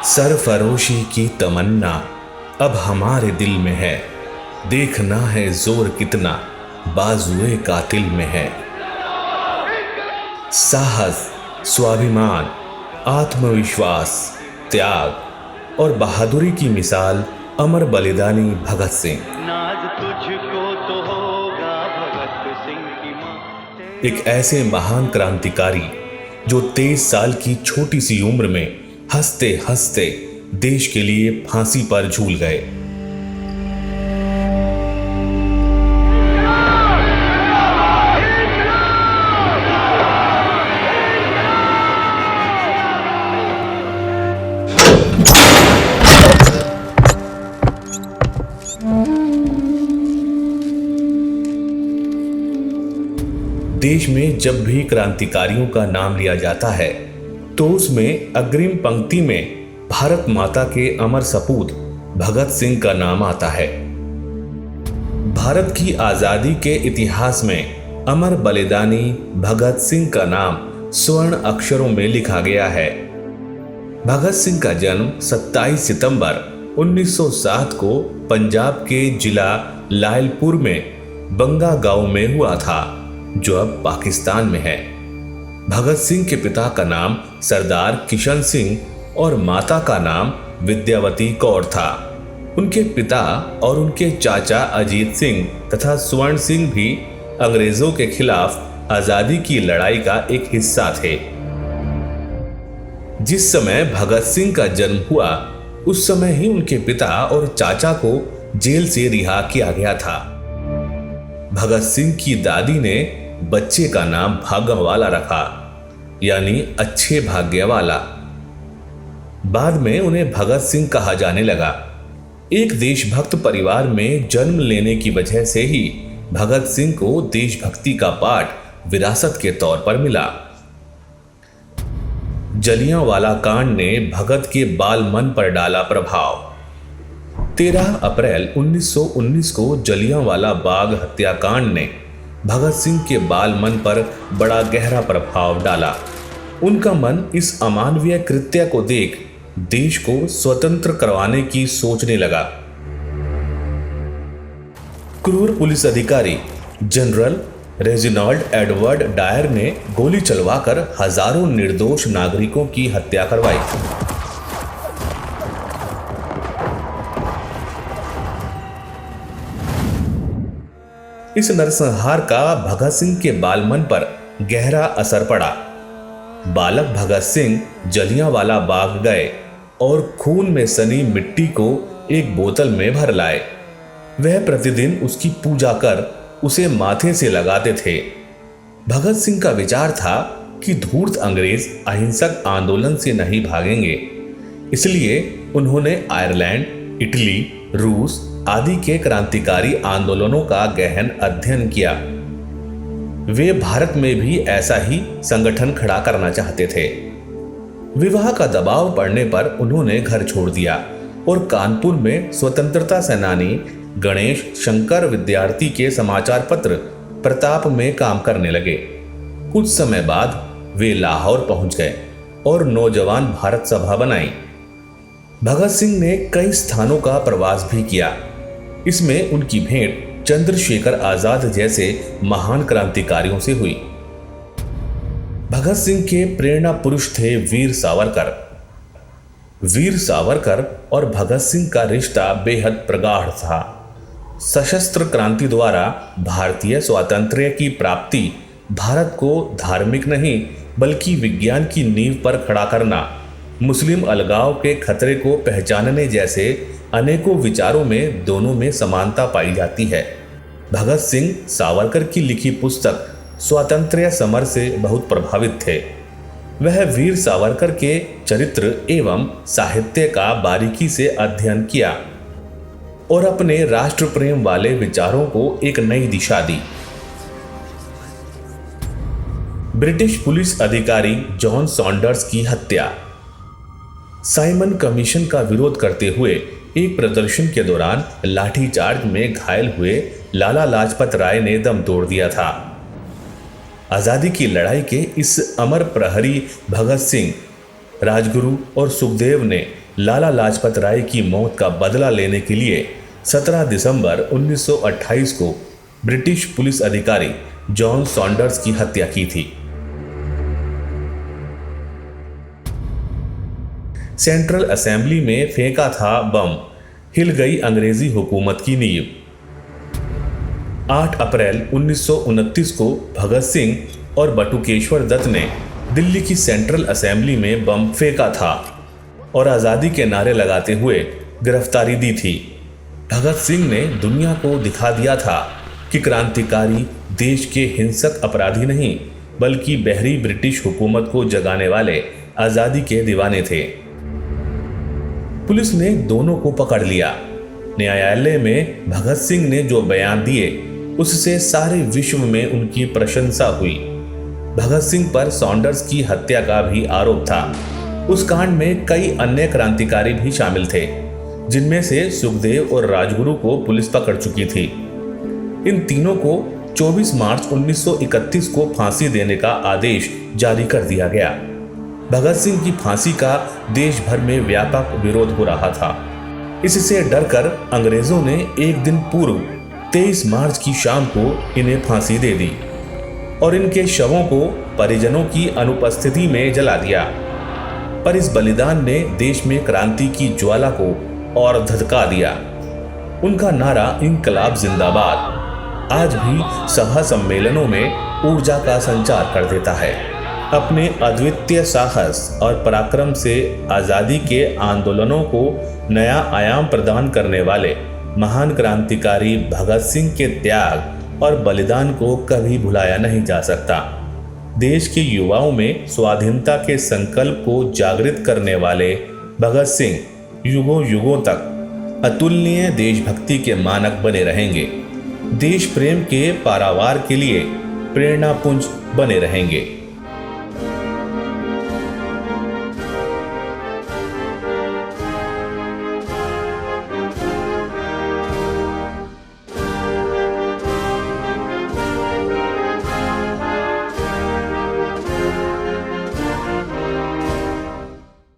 सरफरोशी की तमन्ना अब हमारे दिल में है, देखना है जोर कितना बाजुए कातिल में है। साहस, स्वाभिमान, आत्मविश्वास, त्याग और बहादुरी की मिसाल अमर बलिदानी भगत सिंह। नाज तुझको तो होगा भगत सिंह की मां। एक ऐसे महान क्रांतिकारी जो 23 साल की छोटी सी उम्र में हंसते हंसते देश के लिए फांसी पर झूल गए। देश में जब भी क्रांतिकारियों का नाम लिया जाता है तो उसमें अग्रिम पंक्ति में भारत माता के अमर सपूत भगत सिंह का नाम आता है। भारत की आजादी के इतिहास में अमर बलिदानी भगत सिंह का नाम स्वर्ण अक्षरों में लिखा गया है। भगत सिंह का जन्म 27 सितंबर 1907 को पंजाब के जिला लायलपुर में बंगा गांव में हुआ था, जो अब पाकिस्तान में है। भगत सिंह के पिता का नाम सरदार किशन सिंह और माता का नाम विद्यावती कौर था। उनके पिता और उनके चाचा अजीत सिंह तथा स्वर्ण सिंह भी अंग्रेजों के खिलाफ आजादी की लड़ाई का एक हिस्सा थे। जिस समय भगत सिंह का जन्म हुआ उस समय ही उनके पिता और चाचा को जेल से रिहा किया गया था। भगत सिंह की दादी ने बच्चे का नाम भाग्यवाला रखा, यानी अच्छे भाग्य वाला। बाद में उन्हें भगत सिंह कहा जाने लगा। एक देशभक्त परिवार में जन्म लेने की वजह से ही भगत सिंह को देशभक्ति का पाठ विरासत के तौर पर मिला। जलियांवाला कांड ने भगत के बाल मन पर डाला प्रभाव। 13 अप्रैल 1919 को जलियांवाला बाग हत्याकांड ने भगत सिंह के बाल मन पर बड़ा गहरा प्रभाव डाला। उनका मन इस अमानवीय कृत्य को देख देश को स्वतंत्र करवाने की सोचने लगा। क्रूर पुलिस अधिकारी जनरल रेजिनाल्ड एडवर्ड डायर ने गोली चलवाकर हजारों निर्दोष नागरिकों की हत्या करवाई। इस नरसंहार का भगत सिंह के बालमन पर गहरा असर पड़ा। बालक भगत सिंह जलियांवाला बाग गए और खून में सनी मिट्टी को एक बोतल में भर लाए। वह प्रतिदिन उसकी पूजा कर उसे माथे से लगाते थे। भगत सिंह का विचार था कि धूर्त अंग्रेज अहिंसक आंदोलन से नहीं भागेंगे, इसलिए उन्होंने आयरलैंड, इटली, रूस आदि के क्रांतिकारी आंदोलनों का गहन अध्ययन किया। वे भारत में भी ऐसा ही संगठन खड़ा करना चाहते थे। विवाह का दबाव पड़ने पर उन्होंने घर छोड़ दिया और कानपुर में स्वतंत्रता सेनानी गणेश शंकर विद्यार्थी के समाचार पत्र प्रताप में काम करने लगे। कुछ समय बाद वे लाहौर पहुंच गए और नौजवान भारत सभा बनाई। भगत सिंह ने कई स्थानों का प्रवास भी किया। इसमें उनकी भेंट चंद्रशेखर आजाद जैसे महान क्रांतिकारियों से हुई। भगत सिंह के प्रेरणा पुरुष थे वीर सावरकर। वीर सावरकर और भगत सिंह का रिश्ता बेहद प्रगाढ़ था। सशस्त्र क्रांति द्वारा भारतीय स्वातंत्र्य की प्राप्ति भारत को धार्मिक नहीं बल्कि विज्ञान की नींव पर खड़ा करना, मुस्लिम अलगाव के खतरे को पहचानने जैसे अनेकों विचारों में दोनों में समानता पाई जाती है। भगत सिंह सावरकर की लिखी पुस्तक स्वातंत्र्य समर से बहुत प्रभावित थे। वह वीर सावरकर के चरित्र एवं साहित्य का बारीकी से अध्ययन किया और अपने राष्ट्र प्रेम वाले विचारों को एक नई दिशा दी। ब्रिटिश पुलिस अधिकारी जॉन सॉन्डर्स की हत्या। साइमन कमीशन का विरोध करते हुए एक प्रदर्शन के दौरान लाठीचार्ज में घायल हुए लाला लाजपत राय ने दम तोड़ दिया था। आजादी की लड़ाई के इस अमर प्रहरी भगत सिंह, राजगुरु और सुखदेव ने लाला लाजपत राय की मौत का बदला लेने के लिए 17 दिसंबर 1928 को ब्रिटिश पुलिस अधिकारी जॉन सॉन्डर्स की हत्या की थी। सेंट्रल असेंबली में फेंका था बम, हिल गई अंग्रेजी हुकूमत की नींव। 8 अप्रैल 1929 को भगत सिंह और बटुकेश्वर दत्त ने दिल्ली की सेंट्रल असेंबली में बम फेंका था और आज़ादी के नारे लगाते हुए गिरफ्तारी दी थी। भगत सिंह ने दुनिया को दिखा दिया था कि क्रांतिकारी देश के हिंसक अपराधी नहीं, बल्कि बहरी ब्रिटिश हुकूमत को जगाने वाले आज़ादी के दीवाने थे। पुलिस ने दोनों को पकड़ लिया। न्यायालय में भगत सिंह ने जो बयान दिए उससे सारे विश्व में उनकी प्रशंसा हुई। भगत सिंह पर सॉन्डर्स की हत्या का भी आरोप था। उस कांड में कई अन्य क्रांतिकारी भी शामिल थे, जिनमें से सुखदेव और राजगुरु को पुलिस पकड़ चुकी थी। इन तीनों को 24 मार्च 1931 को फांसी देने का आदेश जारी कर दिया गया। भगत सिंह की फांसी का देश भर में व्यापक विरोध हो रहा था। इससे डरकर अंग्रेजों ने एक दिन पूर्व 23 मार्च की शाम को इन्हें फांसी दे दी और इनके शवों को परिजनों की अनुपस्थिति में जला दिया। पर इस बलिदान ने देश में क्रांति की ज्वाला को और धधका दिया। उनका नारा इंकलाब जिंदाबाद आज भी सभा सम्मेलनों में ऊर्जा का संचार कर देता है। अपने अद्वितीय साहस और पराक्रम से आज़ादी के आंदोलनों को नया आयाम प्रदान करने वाले महान क्रांतिकारी भगत सिंह के त्याग और बलिदान को कभी भुलाया नहीं जा सकता। देश के युवाओं में स्वाधीनता के संकल्प को जागृत करने वाले भगत सिंह युगों युगों तक अतुलनीय देशभक्ति के मानक बने रहेंगे। देश प्रेम के पारावार के लिए प्रेरणापुंज बने रहेंगे।